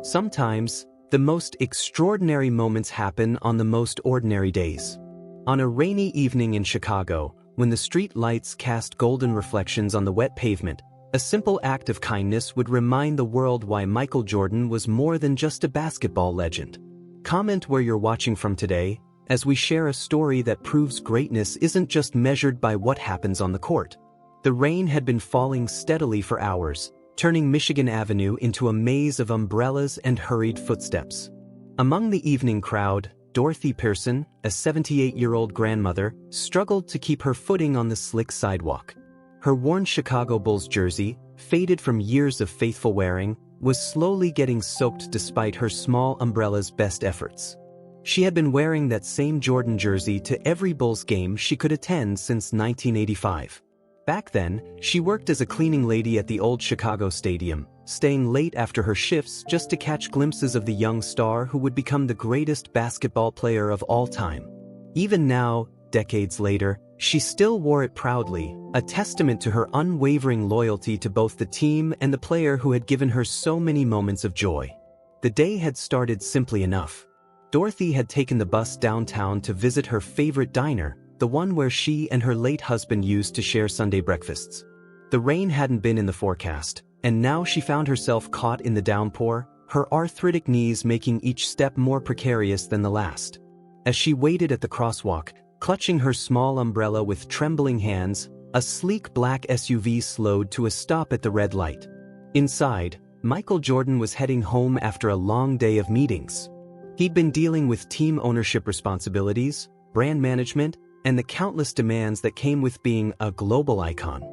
Sometimes, the most extraordinary moments happen on the most ordinary days. On a rainy evening in Chicago, when the street lights cast golden reflections on the wet pavement, a simple act of kindness would remind the world why Michael Jordan was more than just a basketball legend. Comment where you're watching from today, as we share a story that proves greatness isn't just measured by what happens on the court. The rain had been falling steadily for hours, turning Michigan Avenue into a maze of umbrellas and hurried footsteps. Among the evening crowd, Dorothy Pearson, a 78-year-old grandmother, struggled to keep her footing on the slick sidewalk. Her worn Chicago Bulls jersey, faded from years of faithful wearing, was slowly getting soaked despite her small umbrella's best efforts. She had been wearing that same Jordan jersey to every Bulls game she could attend since 1985. Back then, she worked as a cleaning lady at the old Chicago Stadium, staying late after her shifts just to catch glimpses of the young star who would become the greatest basketball player of all time. Even now, decades later, she still wore it proudly, a testament to her unwavering loyalty to both the team and the player who had given her so many moments of joy. The day had started simply enough. Dorothy had taken the bus downtown to visit her favorite diner, the one where she and her late husband used to share Sunday breakfasts. The rain hadn't been in the forecast, and now she found herself caught in the downpour, her arthritic knees making each step more precarious than the last. As she waited at the crosswalk, clutching her small umbrella with trembling hands, a sleek black SUV slowed to a stop at the red light. Inside, Michael Jordan was heading home after a long day of meetings. He'd been dealing with team ownership responsibilities, brand management, and the countless demands that came with being a global icon.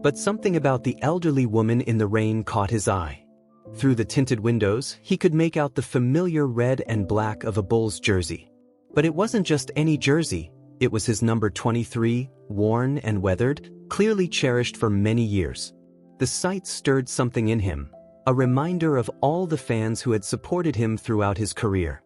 But something about the elderly woman in the rain caught his eye. Through the tinted windows, he could make out the familiar red and black of a Bulls jersey. But it wasn't just any jersey, it was his number 23, worn and weathered, clearly cherished for many years. The sight stirred something in him, a reminder of all the fans who had supported him throughout his career.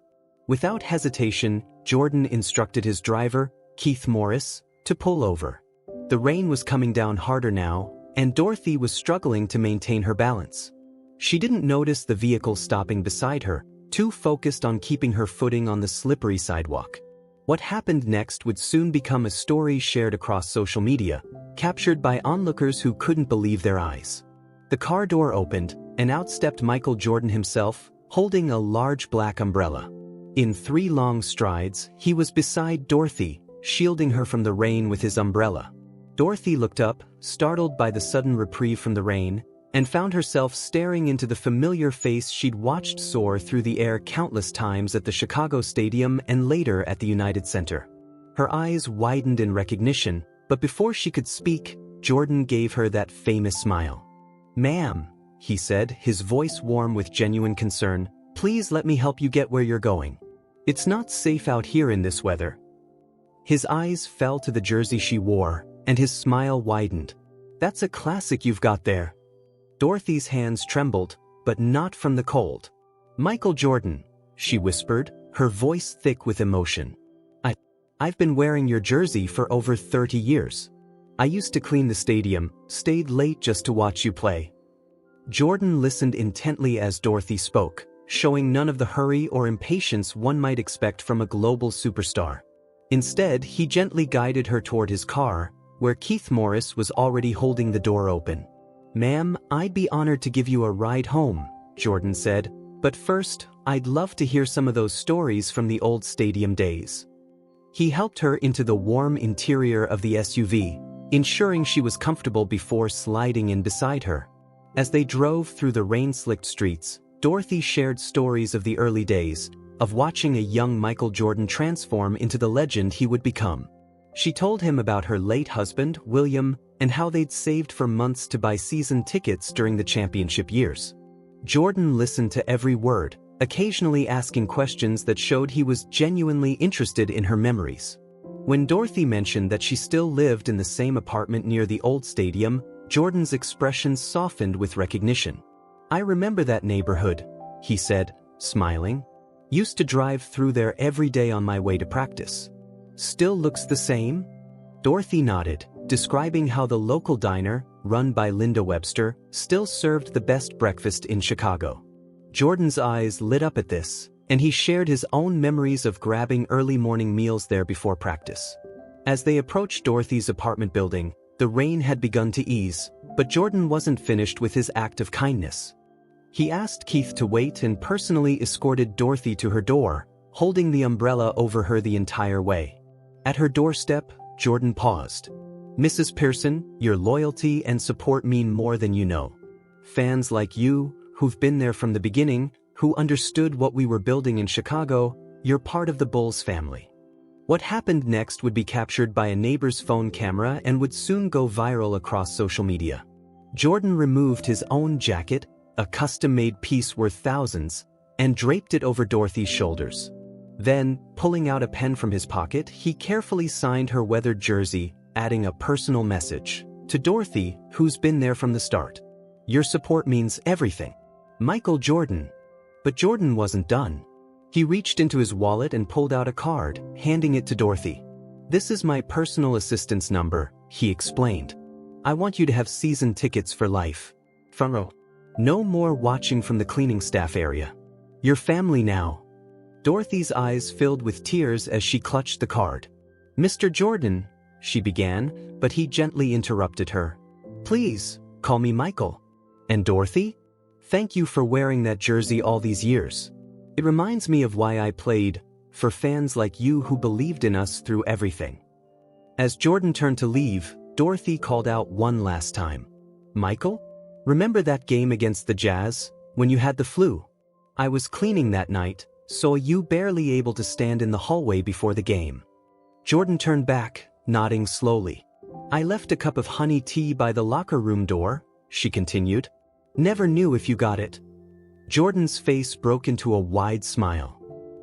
Without hesitation, Jordan instructed his driver, Keith Morris, to pull over. The rain was coming down harder now, and Dorothy was struggling to maintain her balance. She didn't notice the vehicle stopping beside her, too focused on keeping her footing on the slippery sidewalk. What happened next would soon become a story shared across social media, captured by onlookers who couldn't believe their eyes. The car door opened, and out stepped Michael Jordan himself, holding a large black umbrella. In 3 long strides, he was beside Dorothy, shielding her from the rain with his umbrella. Dorothy looked up, startled by the sudden reprieve from the rain, and found herself staring into the familiar face she'd watched soar through the air countless times at the Chicago Stadium and later at the United Center. Her eyes widened in recognition, but before she could speak, Jordan gave her that famous smile. "Ma'am," he said, his voice warm with genuine concern, "please let me help you get where you're going. It's not safe out here in this weather." His eyes fell to the jersey she wore, and his smile widened. "That's a classic you've got there." Dorothy's hands trembled, but not from the cold. "Michael Jordan," she whispered, her voice thick with emotion. I've been wearing your jersey for over 30 years. I used to clean the stadium, stayed late just to watch you play." Jordan listened intently as Dorothy spoke, showing none of the hurry or impatience one might expect from a global superstar. Instead, he gently guided her toward his car, where Keith Morris was already holding the door open. "Ma'am, I'd be honored to give you a ride home," Jordan said, "but first, I'd love to hear some of those stories from the old stadium days." He helped her into the warm interior of the SUV, ensuring she was comfortable before sliding in beside her. As they drove through the rain-slicked streets, Dorothy shared stories of the early days, of watching a young Michael Jordan transform into the legend he would become. She told him about her late husband, William, and how they'd saved for months to buy season tickets during the championship years. Jordan listened to every word, occasionally asking questions that showed he was genuinely interested in her memories. When Dorothy mentioned that she still lived in the same apartment near the old stadium, Jordan's expression softened with recognition. "I remember that neighborhood," he said, smiling. "Used to drive through there every day on my way to practice." "Still looks the same?" Dorothy nodded, describing how the local diner, run by Linda Webster, still served the best breakfast in Chicago. Jordan's eyes lit up at this, and he shared his own memories of grabbing early morning meals there before practice. As they approached Dorothy's apartment building, the rain had begun to ease, but Jordan wasn't finished with his act of kindness. He asked Keith to wait and personally escorted Dorothy to her door, holding the umbrella over her the entire way. At her doorstep, Jordan paused. "Mrs. Pearson, your loyalty and support mean more than you know. Fans like you, who've been there from the beginning, who understood what we were building in Chicago, you're part of the Bulls family." What happened next would be captured by a neighbor's phone camera and would soon go viral across social media. Jordan removed his own jacket, a custom-made piece worth thousands, and draped it over Dorothy's shoulders. Then, pulling out a pen from his pocket, he carefully signed her weathered jersey, adding a personal message. "To Dorothy, who's been there from the start. Your support means everything. Michael Jordan." But Jordan wasn't done. He reached into his wallet and pulled out a card, handing it to Dorothy. "This is my personal assistant's number," he explained. "I want you to have season tickets for life. Front row. No more watching from the cleaning staff area. You're family now." Dorothy's eyes filled with tears as she clutched the card. "Mr. Jordan," she began, but he gently interrupted her. "Please, call me Michael." "And Dorothy? Thank you for wearing that jersey all these years. It reminds me of why I played, for fans like you who believed in us through everything." As Jordan turned to leave, Dorothy called out one last time. "Michael? Remember that game against the Jazz, when you had the flu? I was cleaning that night, saw you barely able to stand in the hallway before the game." Jordan turned back, nodding slowly. "I left a cup of honey tea by the locker room door," she continued. "Never knew if you got it." Jordan's face broke into a wide smile.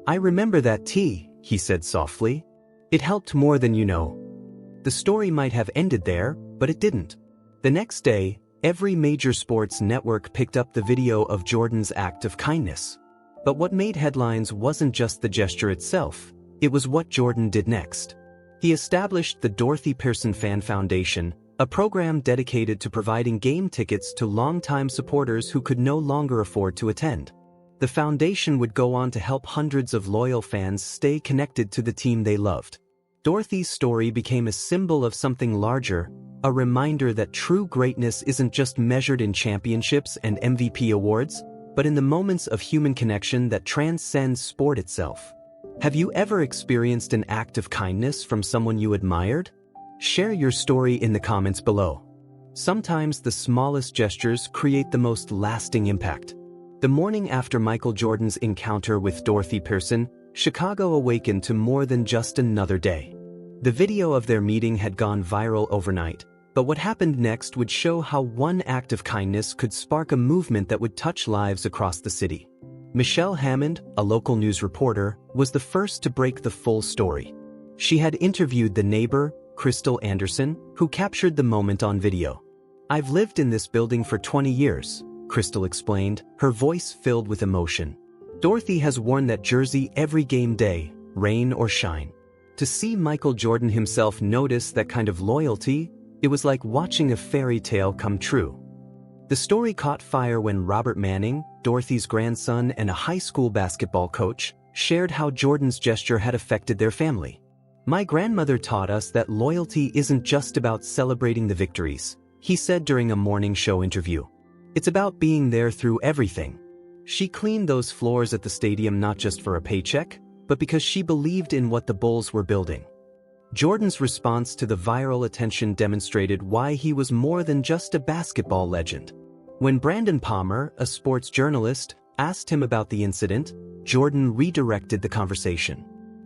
"I remember that tea," he said softly. "It helped more than you know." The story might have ended there, but it didn't. The next day, every major sports network picked up the video of Jordan's act of kindness. But what made headlines wasn't just the gesture itself, it was what Jordan did next. He established the Dorothy Pearson Fan Foundation, a program dedicated to providing game tickets to longtime supporters who could no longer afford to attend. The foundation would go on to help hundreds of loyal fans stay connected to the team they loved. Dorothy's story became a symbol of something larger, a reminder that true greatness isn't just measured in championships and MVP awards, but in the moments of human connection that transcend sport itself. Have you ever experienced an act of kindness from someone you admired? Share your story in the comments below. Sometimes the smallest gestures create the most lasting impact. The morning after Michael Jordan's encounter with Dorothy Pearson, Chicago awakened to more than just another day. The video of their meeting had gone viral overnight, but what happened next would show how one act of kindness could spark a movement that would touch lives across the city. Michelle Hammond, a local news reporter, was the first to break the full story. She had interviewed the neighbor, Crystal Anderson, who captured the moment on video. "I've lived in this building for 20 years, Crystal explained, her voice filled with emotion. "Dorothy has worn that jersey every game day, rain or shine. To see Michael Jordan himself notice that kind of loyalty, it was like watching a fairy tale come true." The story caught fire when Robert Manning, Dorothy's grandson and a high school basketball coach, shared how Jordan's gesture had affected their family. "My grandmother taught us that loyalty isn't just about celebrating the victories," he said during a morning show interview. "It's about being there through everything. She cleaned those floors at the stadium not just for a paycheck, but because she believed in what the Bulls were building." Jordan's response to the viral attention demonstrated why he was more than just a basketball legend. When Brandon Palmer, a sports journalist, asked him about the incident, Jordan redirected the conversation.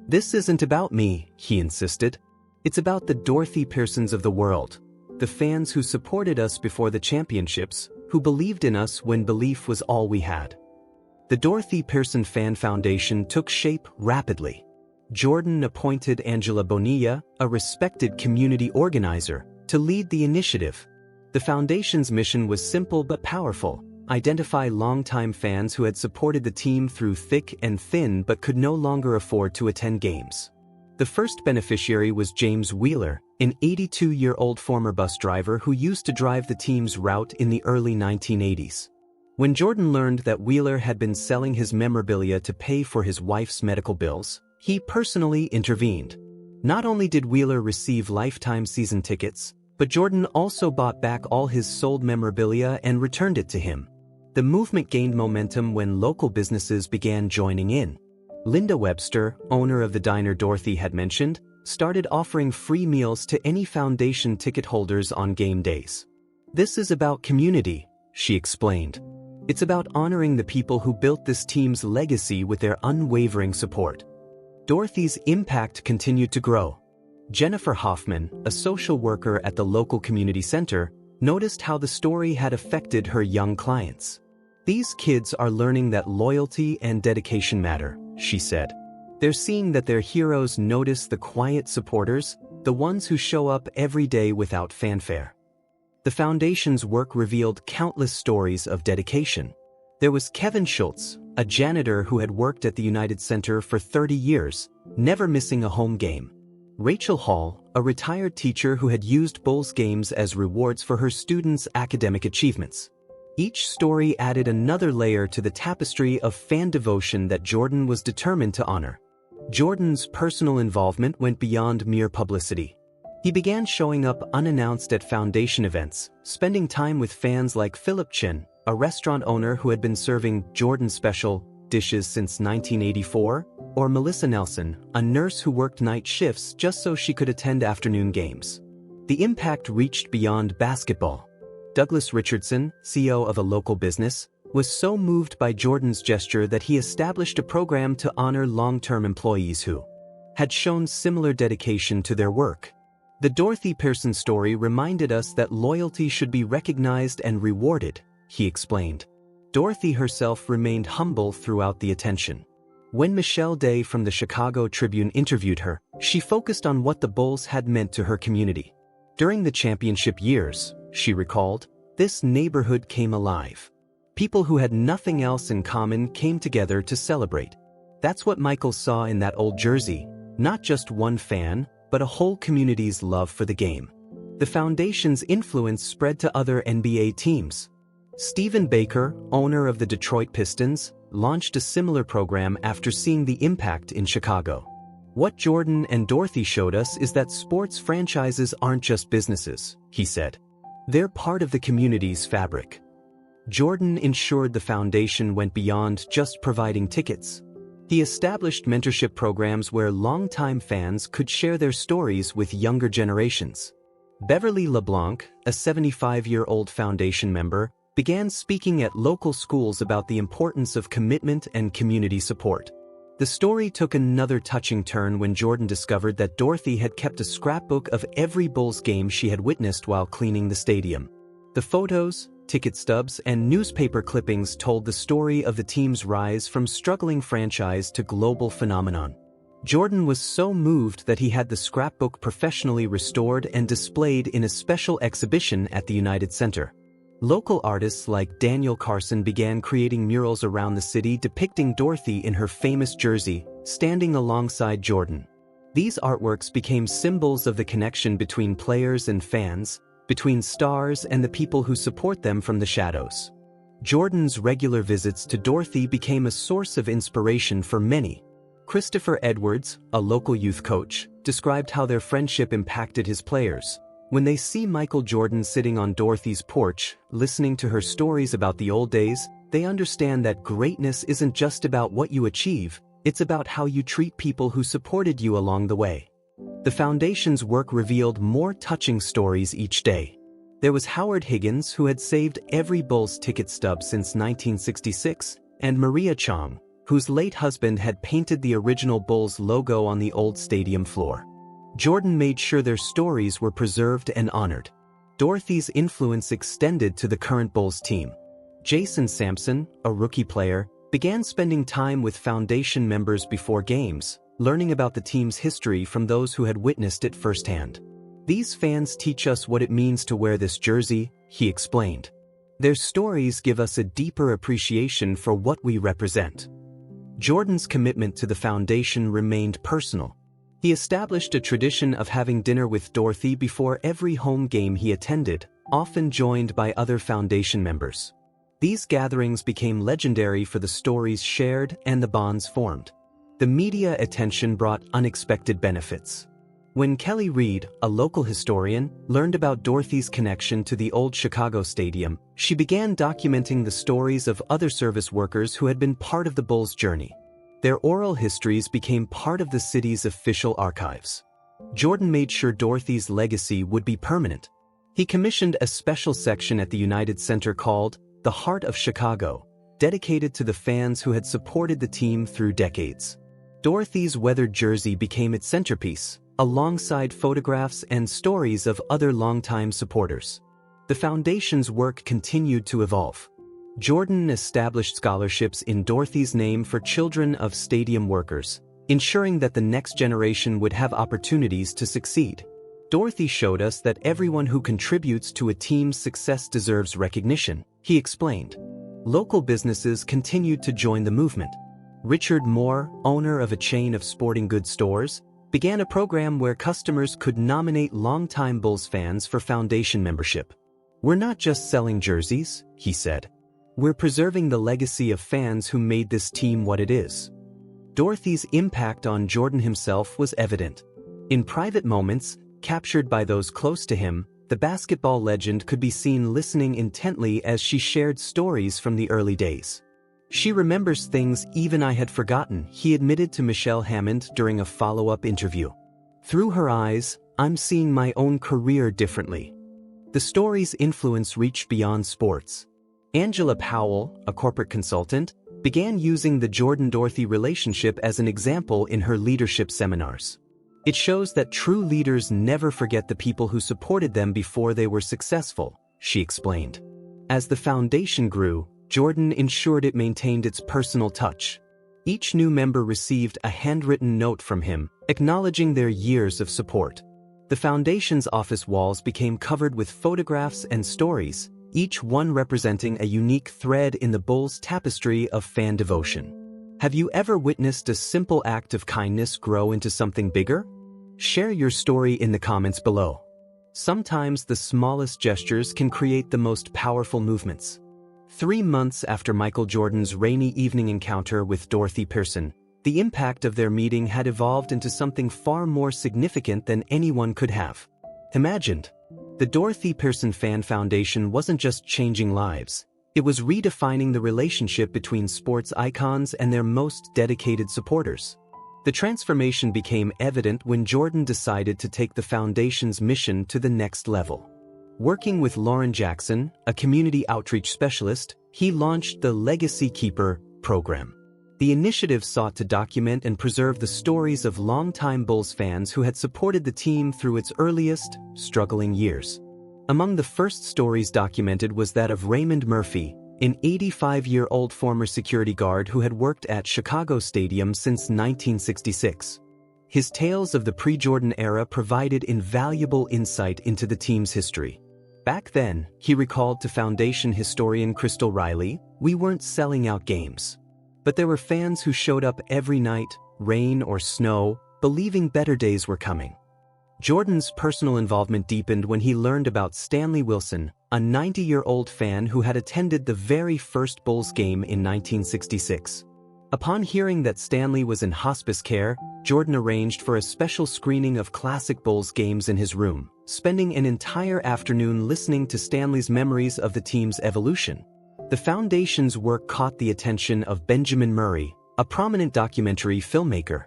"This isn't about me," he insisted. "It's about the Dorothy Pearsons of the world, the fans who supported us before the championships, who believed in us when belief was all we had." The Dorothy Pearson Fan Foundation took shape rapidly. Jordan appointed Angela Bonilla, a respected community organizer, to lead the initiative. The foundation's mission was simple but powerful: identify longtime fans who had supported the team through thick and thin but could no longer afford to attend games. The first beneficiary was James Wheeler, an 82-year-old former bus driver who used to drive the team's route in the early 1980s. When Jordan learned that Wheeler had been selling his memorabilia to pay for his wife's medical bills, he personally intervened. Not only did Wheeler receive lifetime season tickets, but Jordan also bought back all his sold memorabilia and returned it to him. The movement gained momentum when local businesses began joining in. Linda Webster, owner of the diner Dorothy had mentioned, started offering free meals to any foundation ticket holders on game days. "This is about community," she explained. "It's about honoring the people who built this team's legacy with their unwavering support." Dorothy's impact continued to grow. Jennifer Hoffman, a social worker at the local community center, noticed how the story had affected her young clients. "These kids are learning that loyalty and dedication matter," she said. "They're seeing that their heroes notice the quiet supporters, the ones who show up every day without fanfare." The foundation's work revealed countless stories of dedication. There was Kevin Schultz, a janitor who had worked at the United Center for 30 years, never missing a home game. Rachel Hall, a retired teacher who had used Bulls games as rewards for her students' academic achievements. Each story added another layer to the tapestry of fan devotion that Jordan was determined to honor. Jordan's personal involvement went beyond mere publicity. He began showing up unannounced at foundation events, spending time with fans like Philip Chin, a restaurant owner who had been serving Jordan special dishes since 1984, or Melissa Nelson, a nurse who worked night shifts just so she could attend afternoon games. The impact reached beyond basketball. Douglas Richardson, CEO of a local business, was so moved by Jordan's gesture that he established a program to honor long-term employees who had shown similar dedication to their work. The Dorothy Pearson story reminded us that loyalty should be recognized and rewarded, he explained. Dorothy herself remained humble throughout the attention. When Michelle Day from the Chicago Tribune interviewed her, she focused on what the Bulls had meant to her community. "During the championship years," she recalled, "this neighborhood came alive. People who had nothing else in common came together to celebrate. That's what Michael saw in that old jersey, not just one fan, but a whole community's love for the game." The foundation's influence spread to other NBA teams. Stephen Baker, owner of the Detroit Pistons, launched a similar program after seeing the impact in Chicago. "What Jordan and Dorothy showed us is that sports franchises aren't just businesses," he said. "They're part of the community's fabric." Jordan ensured the foundation went beyond just providing tickets. He established mentorship programs where longtime fans could share their stories with younger generations. Beverly LeBlanc, a 75-year-old foundation member, began speaking at local schools about the importance of commitment and community support. The story took another touching turn when Jordan discovered that Dorothy had kept a scrapbook of every Bulls game she had witnessed while cleaning the stadium. The photos, ticket stubs, and newspaper clippings told the story of the team's rise from struggling franchise to global phenomenon. Jordan was so moved that he had the scrapbook professionally restored and displayed in a special exhibition at the United Center. Local artists like Daniel Carson began creating murals around the city depicting Dorothy in her famous jersey, standing alongside Jordan. These artworks became symbols of the connection between players and fans, between stars and the people who support them from the shadows. Jordan's regular visits to Dorothy became a source of inspiration for many. Christopher Edwards, a local youth coach, described how their friendship impacted his players. "When they see Michael Jordan sitting on Dorothy's porch, listening to her stories about the old days, they understand that greatness isn't just about what you achieve, it's about how you treat people who supported you along the way." The foundation's work revealed more touching stories each day. There was Howard Higgins, who had saved every Bulls ticket stub since 1966, and Maria Chong, whose late husband had painted the original Bulls logo on the old stadium floor. Jordan made sure their stories were preserved and honored. Dorothy's influence extended to the current Bulls team. Jason Sampson, a rookie player, began spending time with foundation members before games, learning about the team's history from those who had witnessed it firsthand. "These fans teach us what it means to wear this jersey," he explained. "Their stories give us a deeper appreciation for what we represent." Jordan's commitment to the foundation remained personal. He established a tradition of having dinner with Dorothy before every home game he attended, often joined by other foundation members. These gatherings became legendary for the stories shared and the bonds formed. The media attention brought unexpected benefits. When Kelly Reed, a local historian, learned about Dorothy's connection to the old Chicago Stadium, she began documenting the stories of other service workers who had been part of the Bulls' journey. Their oral histories became part of the city's official archives. Jordan made sure Dorothy's legacy would be permanent. He commissioned a special section at the United Center called The Heart of Chicago, dedicated to the fans who had supported the team through decades. Dorothy's weathered jersey became its centerpiece, alongside photographs and stories of other longtime supporters. The foundation's work continued to evolve. Jordan established scholarships in Dorothy's name for children of stadium workers, ensuring that the next generation would have opportunities to succeed. Dorothy showed us that everyone who contributes to a team's success deserves recognition, he explained. Local businesses continued to join the movement. Richard Moore, owner of a chain of sporting goods stores, began a program where customers could nominate longtime Bulls fans for foundation membership. "We're not just selling jerseys," he said. "We're preserving the legacy of fans who made this team what it is." Dorothy's impact on Jordan himself was evident. In private moments, captured by those close to him, the basketball legend could be seen listening intently as she shared stories from the early days. "She remembers things even I had forgotten," he admitted to Michelle Hammond during a follow-up interview. "Through her eyes, I'm seeing my own career differently." The story's influence reached beyond sports. Angela Powell, a corporate consultant, began using the Jordan-Dorothy relationship as an example in her leadership seminars. "It shows that true leaders never forget the people who supported them before they were successful," she explained. As the foundation grew, Jordan ensured it maintained its personal touch. Each new member received a handwritten note from him, acknowledging their years of support. The foundation's office walls became covered with photographs and stories, each one representing a unique thread in the Bulls' tapestry of fan devotion. Have you ever witnessed a simple act of kindness grow into something bigger? Share your story in the comments below. Sometimes the smallest gestures can create the most powerful movements. 3 months after Michael Jordan's rainy evening encounter with Dorothy Pearson, the impact of their meeting had evolved into something far more significant than anyone could have imagined. The Dorothy Pearson Fan Foundation wasn't just changing lives, it was redefining the relationship between sports icons and their most dedicated supporters. The transformation became evident when Jordan decided to take the foundation's mission to the next level. Working with Lauren Jackson, a community outreach specialist, he launched the Legacy Keeper program. The initiative sought to document and preserve the stories of longtime Bulls fans who had supported the team through its earliest, struggling years. Among the first stories documented was that of Raymond Murphy, an 85-year-old former security guard who had worked at Chicago Stadium since 1966. His tales of the pre-Jordan era provided invaluable insight into the team's history. Back then, he recalled to Foundation historian Crystal Riley, "We weren't selling out games. But there were fans who showed up every night, rain or snow, believing better days were coming." Jordan's personal involvement deepened when he learned about Stanley Wilson, a 90-year-old fan who had attended the very first Bulls game in 1966. Upon hearing that Stanley was in hospice care, Jordan arranged for a special screening of classic Bulls games in his room, spending an entire afternoon listening to Stanley's memories of the team's evolution. The foundation's work caught the attention of Benjamin Murray, a prominent documentary filmmaker.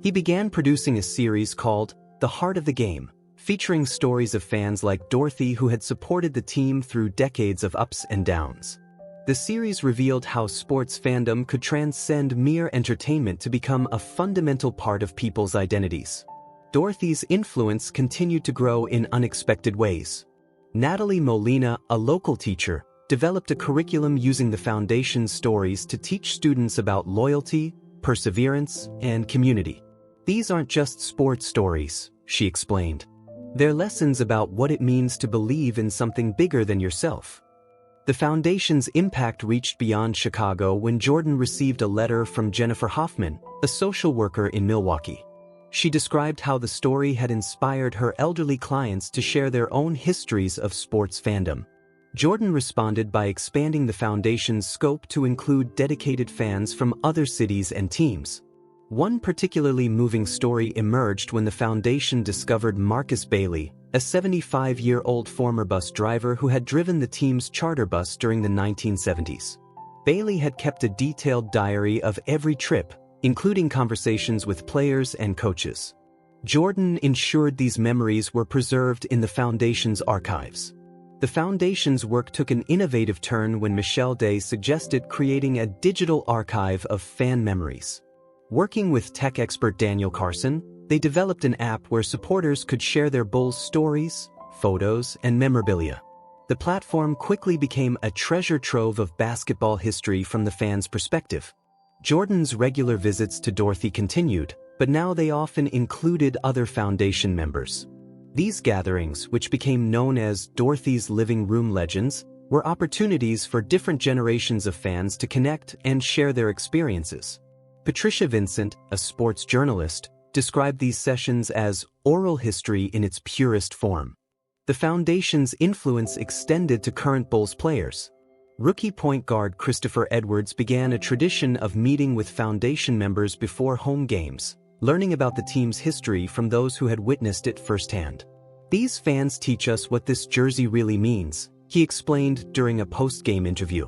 He began producing a series called The Heart of the Game, featuring stories of fans like Dorothy who had supported the team through decades of ups and downs. The series revealed how sports fandom could transcend mere entertainment to become a fundamental part of people's identities. Dorothy's influence continued to grow in unexpected ways. Natalie Molina, a local teacher, developed a curriculum using the foundation's stories to teach students about loyalty, perseverance, and community. "These aren't just sports stories," she explained. "They're lessons about what it means to believe in something bigger than yourself." The foundation's impact reached beyond Chicago when Jordan received a letter from Jennifer Hoffman, a social worker in Milwaukee. She described how the story had inspired her elderly clients to share their own histories of sports fandom. Jordan responded by expanding the foundation's scope to include dedicated fans from other cities and teams. One particularly moving story emerged when the foundation discovered Marcus Bailey, a 75-year-old former bus driver who had driven the team's charter bus during the 1970s. Bailey had kept a detailed diary of every trip, including conversations with players and coaches. Jordan ensured these memories were preserved in the foundation's archives. The foundation's work took an innovative turn when Michelle Day suggested creating a digital archive of fan memories. Working with tech expert Daniel Carson, they developed an app where supporters could share their Bulls stories, photos, and memorabilia. The platform quickly became a treasure trove of basketball history from the fans' perspective. Jordan's regular visits to Dorothy continued, but now they often included other foundation members. These gatherings, which became known as Dorothy's Living Room Legends, were opportunities for different generations of fans to connect and share their experiences. Patricia Vincent, a sports journalist, described these sessions as oral history in its purest form. The foundation's influence extended to current Bulls players. Rookie point guard Christopher Edwards began a tradition of meeting with foundation members before home games, learning about the team's history from those who had witnessed it firsthand. "These fans teach us what this jersey really means," he explained during a post-game interview.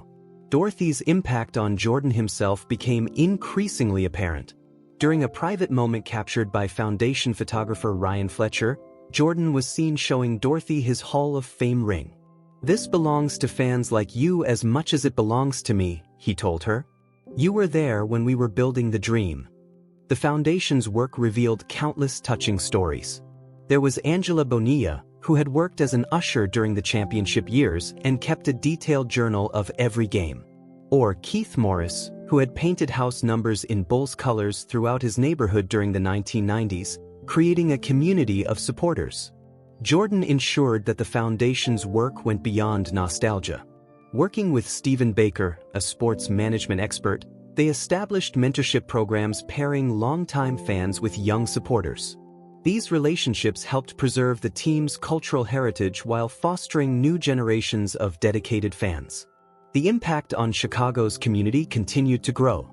Dorothy's impact on Jordan himself became increasingly apparent. During a private moment captured by foundation photographer Ryan Fletcher, Jordan was seen showing Dorothy his Hall of Fame ring. "This belongs to fans like you as much as it belongs to me," he told her. "You were there when we were building the dream." The foundation's work revealed countless touching stories. There was Angela Bonilla, who had worked as an usher during the championship years and kept a detailed journal of every game. Or Keith Morris, who had painted house numbers in Bulls colors throughout his neighborhood during the 1990s, creating a community of supporters. Jordan ensured that the foundation's work went beyond nostalgia. Working with Stephen Baker, a sports management expert, they established mentorship programs pairing longtime fans with young supporters. These relationships helped preserve the team's cultural heritage while fostering new generations of dedicated fans. The impact on Chicago's community continued to grow.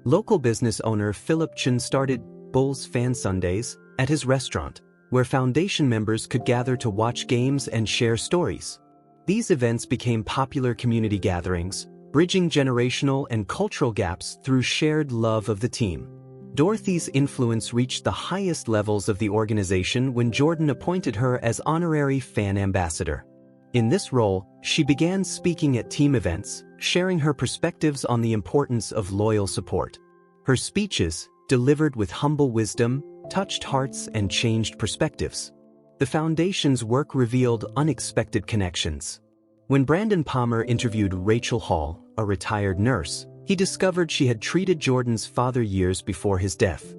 Local business owner Philip Chen started Bulls Fan Sundays at his restaurant, where foundation members could gather to watch games and share stories. These events became popular community gatherings, bridging generational and cultural gaps through shared love of the team. Dorothy's influence reached the highest levels of the organization when Jordan appointed her as honorary fan ambassador. In this role, she began speaking at team events, sharing her perspectives on the importance of loyal support. Her speeches, delivered with humble wisdom, touched hearts and changed perspectives. The foundation's work revealed unexpected connections. When Brandon Palmer interviewed Rachel Hall, a retired nurse, he discovered she had treated Jordan's father years before his death.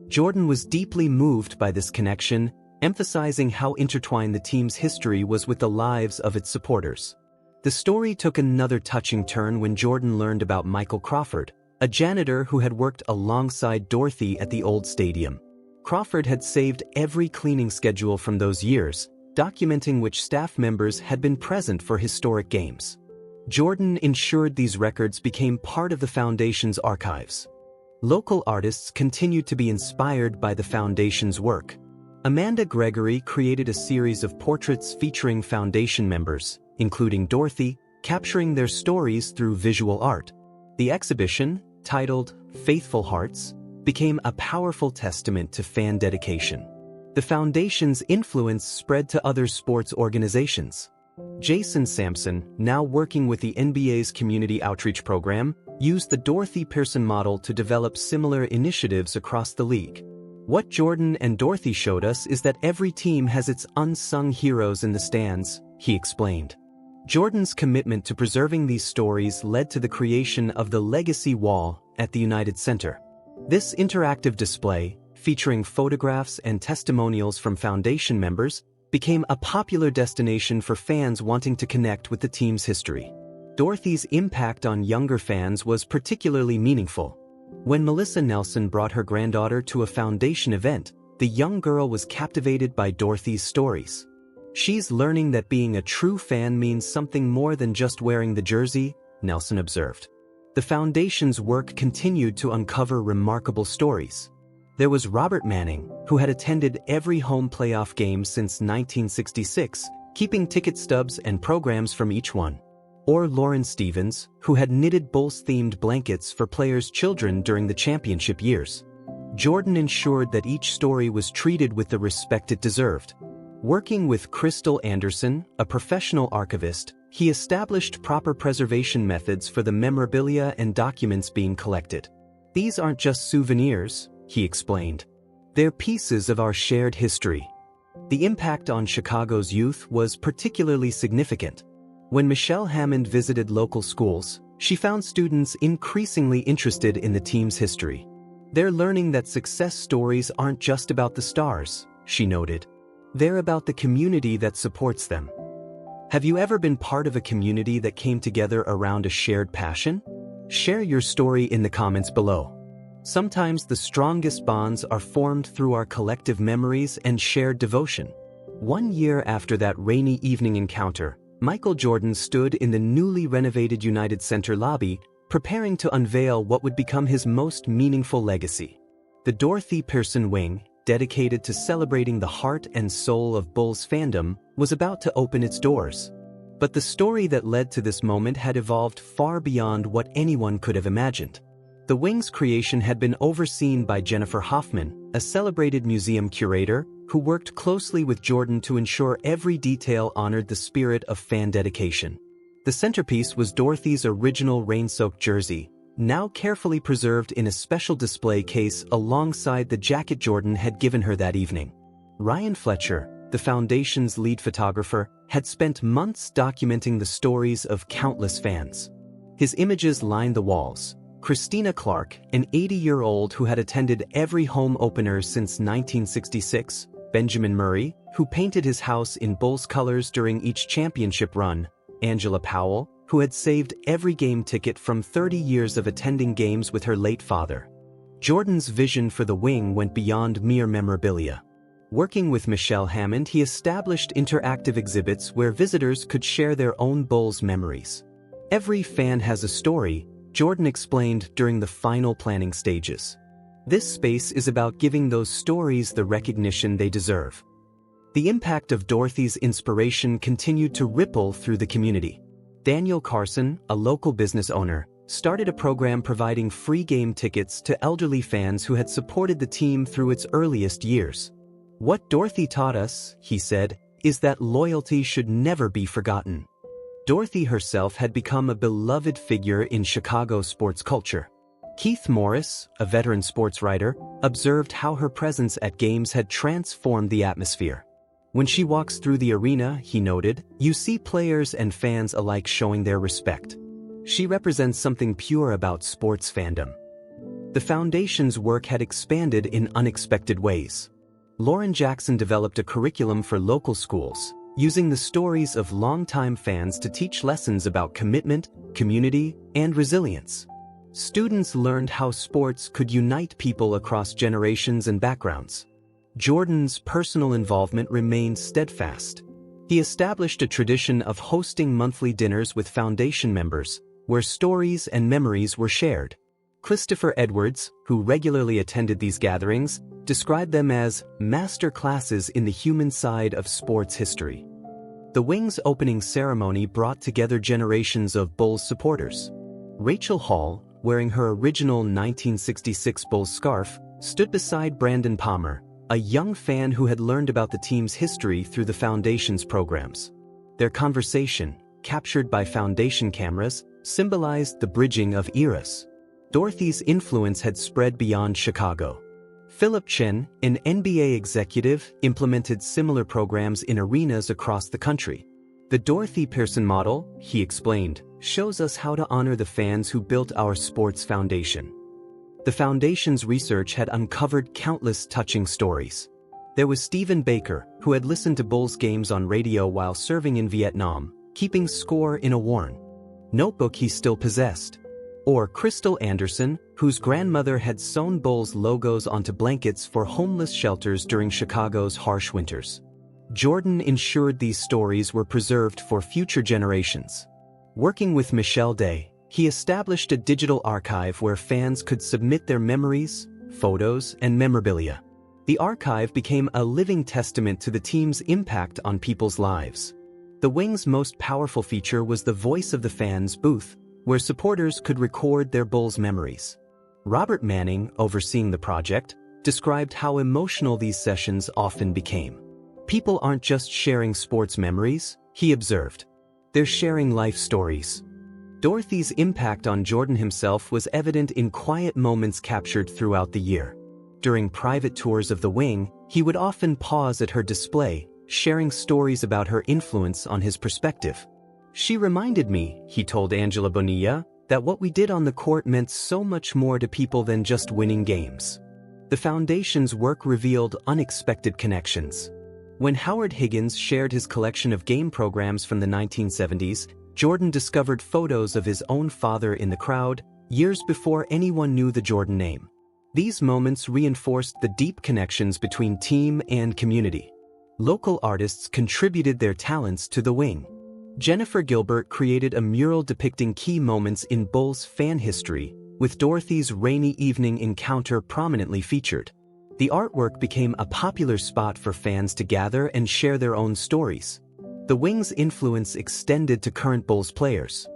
Jordan was deeply moved by this connection, emphasizing how intertwined the team's history was with the lives of its supporters. The story took another touching turn when Jordan learned about Michael Crawford, a janitor who had worked alongside Dorothy at the old stadium. Crawford had saved every cleaning schedule from those years, documenting which staff members had been present for historic games. Jordan ensured these records became part of the foundation's archives. Local artists continued to be inspired by the foundation's work. Amanda Gregory created a series of portraits featuring foundation members, including Dorothy, capturing their stories through visual art. The exhibition, titled Faithful Hearts, became a powerful testament to fan dedication. The foundation's influence spread to other sports organizations. Jason Sampson, now working with the NBA's Community Outreach Program, used the Dorothy Pearson model to develop similar initiatives across the league. "What Jordan and Dorothy showed us is that every team has its unsung heroes in the stands," he explained. Jordan's commitment to preserving these stories led to the creation of the Legacy Wall at the United Center. This interactive display, featuring photographs and testimonials from foundation members, became a popular destination for fans wanting to connect with the team's history. Dorothy's impact on younger fans was particularly meaningful. When Melissa Nelson brought her granddaughter to a foundation event, the young girl was captivated by Dorothy's stories. She's learning that being a true fan means something more than just wearing the jersey, Nelson observed. The foundation's work continued to uncover remarkable stories. There was Robert Manning, who had attended every home playoff game since 1966, keeping ticket stubs and programs from each one. Or Lauren Stevens, who had knitted Bulls-themed blankets for players' children during the championship years. Jordan ensured that each story was treated with the respect it deserved. Working with Crystal Anderson, a professional archivist, he established proper preservation methods for the memorabilia and documents being collected. These aren't just souvenirs, he explained. They're pieces of our shared history. The impact on Chicago's youth was particularly significant. When Michelle Hammond visited local schools, she found students increasingly interested in the team's history. They're learning that success stories aren't just about the stars, she noted. They're about the community that supports them. Have you ever been part of a community that came together around a shared passion? Share your story in the comments below. Sometimes the strongest bonds are formed through our collective memories and shared devotion. 1 year after that rainy evening encounter, Michael Jordan stood in the newly renovated United Center lobby, preparing to unveil what would become his most meaningful legacy. The Dorothy Pearson Wing, dedicated to celebrating the heart and soul of Bulls fandom, was about to open its doors. But the story that led to this moment had evolved far beyond what anyone could have imagined. The wing's creation had been overseen by Jennifer Hoffman, a celebrated museum curator, who worked closely with Jordan to ensure every detail honored the spirit of fan dedication. The centerpiece was Dorothy's original rain-soaked jersey, now carefully preserved in a special display case alongside the jacket Jordan had given her that evening. Ryan Fletcher, the foundation's lead photographer, had spent months documenting the stories of countless fans. His images lined the walls. Christina Clark, an 80-year-old who had attended every home opener since 1966, Benjamin Murray, who painted his house in Bulls colors during each championship run, Angela Powell, who had saved every game ticket from 30 years of attending games with her late father. Jordan's vision for the wing went beyond mere memorabilia. Working with Michelle Hammond, he established interactive exhibits where visitors could share their own Bulls memories. Every fan has a story, Jordan explained during the final planning stages. This space is about giving those stories the recognition they deserve. The impact of Dorothy's inspiration continued to ripple through the community. Daniel Carson, a local business owner, started a program providing free game tickets to elderly fans who had supported the team through its earliest years. "What Dorothy taught us," he said, "is that loyalty should never be forgotten." Dorothy herself had become a beloved figure in Chicago sports culture. Keith Morris, a veteran sports writer, observed how her presence at games had transformed the atmosphere. "When she walks through the arena," he noted, "you see players and fans alike showing their respect. She represents something pure about sports fandom." The foundation's work had expanded in unexpected ways. Lauren Jackson developed a curriculum for local schools, using the stories of longtime fans to teach lessons about commitment, community, and resilience. Students learned how sports could unite people across generations and backgrounds. Jordan's personal involvement remained steadfast. He established a tradition of hosting monthly dinners with foundation members, where stories and memories were shared. Christopher Edwards, who regularly attended these gatherings, described them as master classes in the human side of sports history. The wing's opening ceremony brought together generations of Bulls supporters. Rachel Hall, wearing her original 1966 Bulls scarf, stood beside Brandon Palmer, a young fan who had learned about the team's history through the Foundation's programs. Their conversation, captured by Foundation cameras, symbolized the bridging of eras. Dorothy's influence had spread beyond Chicago. Philip Chen, an NBA executive, implemented similar programs in arenas across the country. "The Dorothy Pearson model," he explained, "shows us how to honor the fans who built our sports foundation." The Foundation's research had uncovered countless touching stories. There was Stephen Baker, who had listened to Bulls games on radio while serving in Vietnam, keeping score in a worn notebook he still possessed. Or Crystal Anderson, whose grandmother had sewn Bulls logos onto blankets for homeless shelters during Chicago's harsh winters. Jordan ensured these stories were preserved for future generations. Working with Michelle Day, he established a digital archive where fans could submit their memories, photos, and memorabilia. The archive became a living testament to the team's impact on people's lives. The Wings' most powerful feature was the Voice of the Fans booth, where supporters could record their Bulls memories. Robert Manning, overseeing the project, described how emotional these sessions often became. People aren't just sharing sports memories, he observed. They're sharing life stories. Dorothy's impact on Jordan himself was evident in quiet moments captured throughout the year. During private tours of the Wing, he would often pause at her display, sharing stories about her influence on his perspective. She reminded me, he told Angela Bonilla, that what we did on the court meant so much more to people than just winning games. The foundation's work revealed unexpected connections. When Howard Higgins shared his collection of game programs from the 1970s, Jordan discovered photos of his own father in the crowd, years before anyone knew the Jordan name. These moments reinforced the deep connections between team and community. Local artists contributed their talents to the Wing. Jennifer Gilbert created a mural depicting key moments in Bulls fan history, with Dorothy's rainy evening encounter prominently featured. The artwork became a popular spot for fans to gather and share their own stories. The Wings' influence extended to current Bulls players.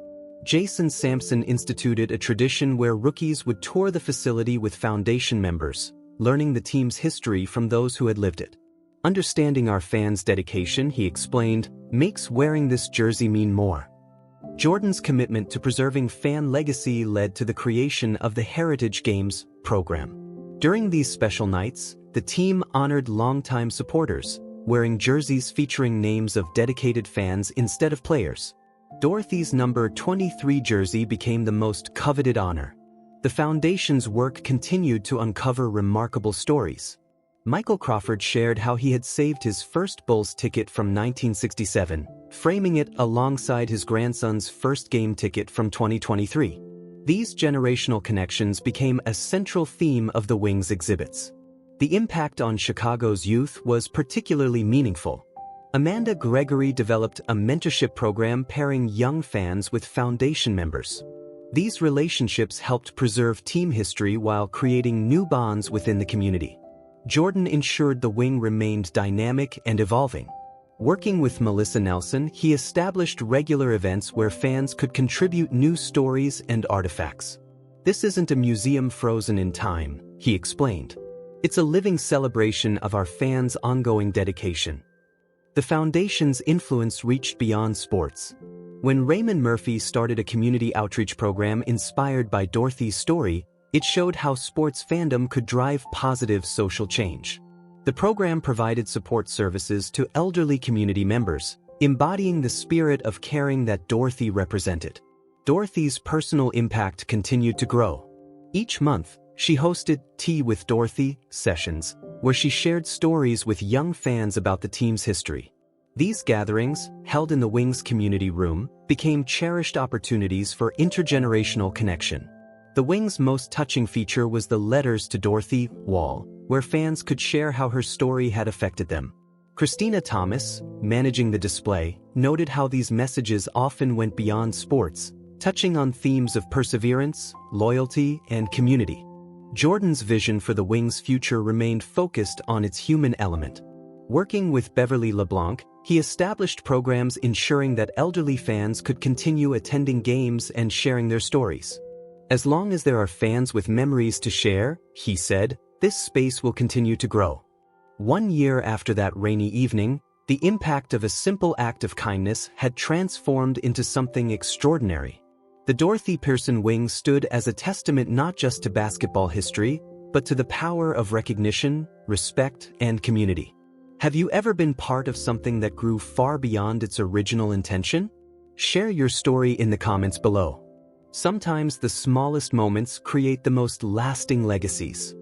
Jason Sampson instituted a tradition where rookies would tour the facility with foundation members, learning the team's history from those who had lived it. Understanding our fans' dedication, he explained, makes wearing this jersey mean more. Jordan's commitment to preserving fan legacy led to the creation of the Heritage Games program. During these special nights, the team honored longtime supporters, wearing jerseys featuring names of dedicated fans instead of players. Dorothy's number 23 jersey became the most coveted honor. The foundation's work continued to uncover remarkable stories. Michael Crawford shared how he had saved his first Bulls ticket from 1967, framing it alongside his grandson's first game ticket from 2023. These generational connections became a central theme of the Wings exhibits. The impact on Chicago's youth was particularly meaningful. Amanda Gregory developed a mentorship program pairing young fans with foundation members. These relationships helped preserve team history while creating new bonds within the community. Jordan ensured the Wing remained dynamic and evolving. Working with Melissa Nelson, he established regular events where fans could contribute new stories and artifacts. This isn't a museum frozen in time, he explained. It's a living celebration of our fans' ongoing dedication. The foundation's influence reached beyond sports. When Raymond Murphy started a community outreach program inspired by Dorothy's story, it showed how sports fandom could drive positive social change. The program provided support services to elderly community members, embodying the spirit of caring that Dorothy represented. Dorothy's personal impact continued to grow. Each month, she hosted Tea with Dorothy sessions, where she shared stories with young fans about the team's history. These gatherings, held in the Wings community room, became cherished opportunities for intergenerational connection. The Wings' most touching feature was the Letters to Dorothy wall, where fans could share how her story had affected them. Christina Thomas, managing the display, noted how these messages often went beyond sports, touching on themes of perseverance, loyalty, and community. Jordan's vision for the Wings' future remained focused on its human element. Working with Beverly LeBlanc, he established programs ensuring that elderly fans could continue attending games and sharing their stories. As long as there are fans with memories to share, he said, this space will continue to grow. 1 year after that rainy evening, the impact of a simple act of kindness had transformed into something extraordinary. The Dorothy Pearson Wing stood as a testament not just to basketball history, but to the power of recognition, respect, and community. Have you ever been part of something that grew far beyond its original intention? Share your story in the comments below. Sometimes the smallest moments create the most lasting legacies.